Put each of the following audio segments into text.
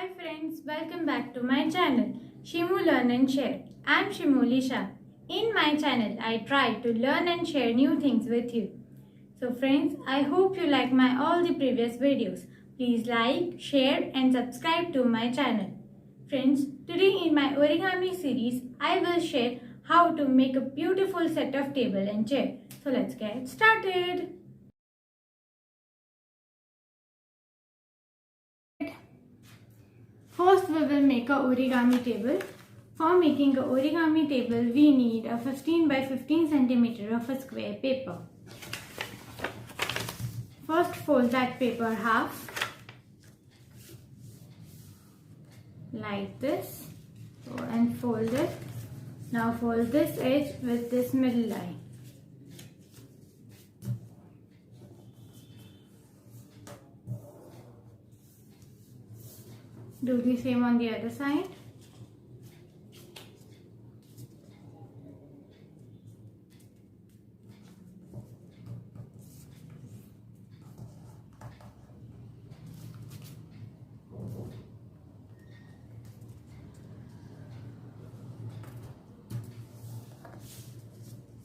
Hi friends, welcome back to my channel Shimu Learn and Share. I'm Shimoli. In my channel, I try to learn and share new things with you. So friends, I hope you like my all the previous videos. Please like, share and subscribe to my channel. Friends, today in my origami series, I will share how to make a beautiful set of table and chair. So let's get started. First, we will make a origami table. For making a origami table, we need a 15 by 15 centimeter of a square paper. First, fold that paper half, like this, and fold it. Now fold this edge with this middle line. Do the same on the other side.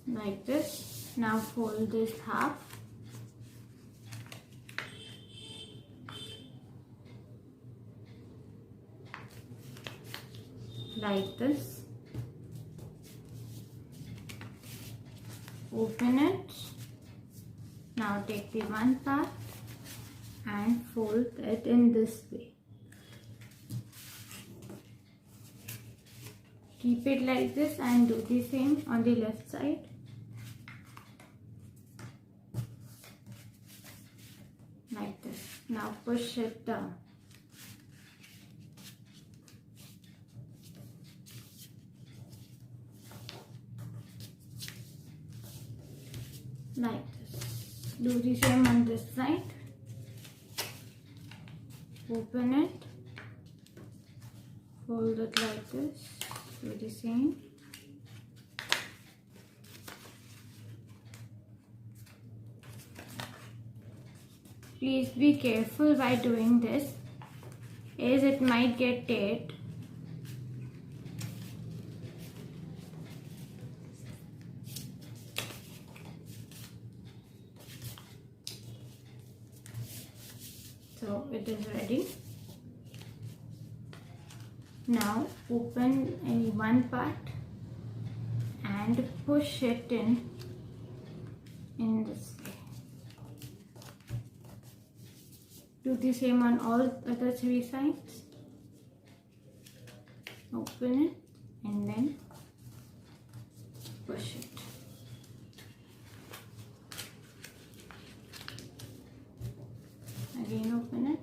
Like this. Now fold this half. Like this. Open it. Now take the one part and fold it in this way. Keep it like this and do the same on the left side. Like this. Now push it down. Like this. Do the same on this side. Open it. Fold it like this. Do the same. Please be careful by doing this, as it might get teared. So it is ready. Now open any one part and push it in this way. Do the same on all other three sides. Open it and then push it. Again open it,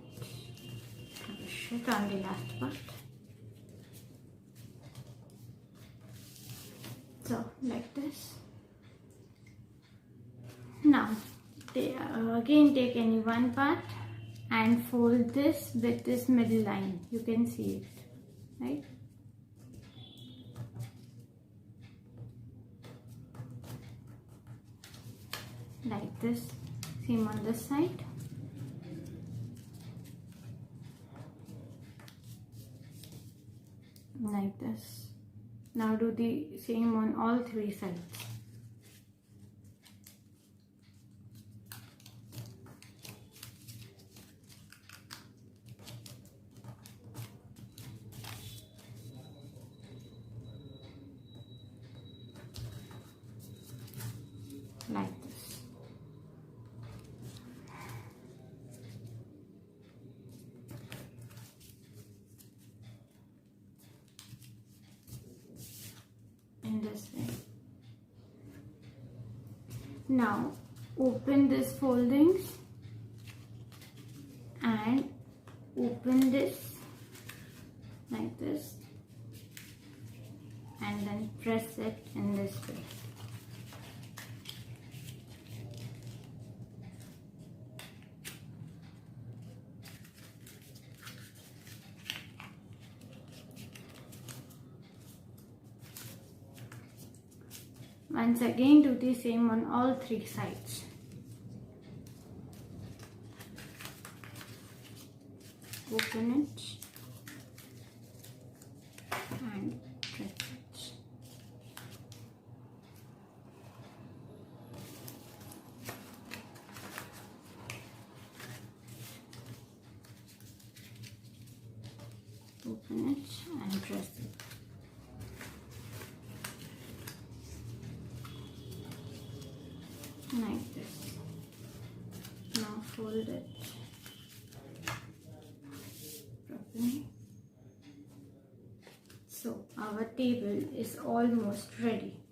push it on the last part. So like this. Now again take any one part and fold this with this middle line. You can see it, right? Like this. Same on this side. Like this. Now do the same on all three sides. Like this. In this way. Now open this foldings and open this like this and then press it in this way. Once again do the same on all three sides. Open it open it and press it. Like this. Now fold it properly. So our table is almost ready.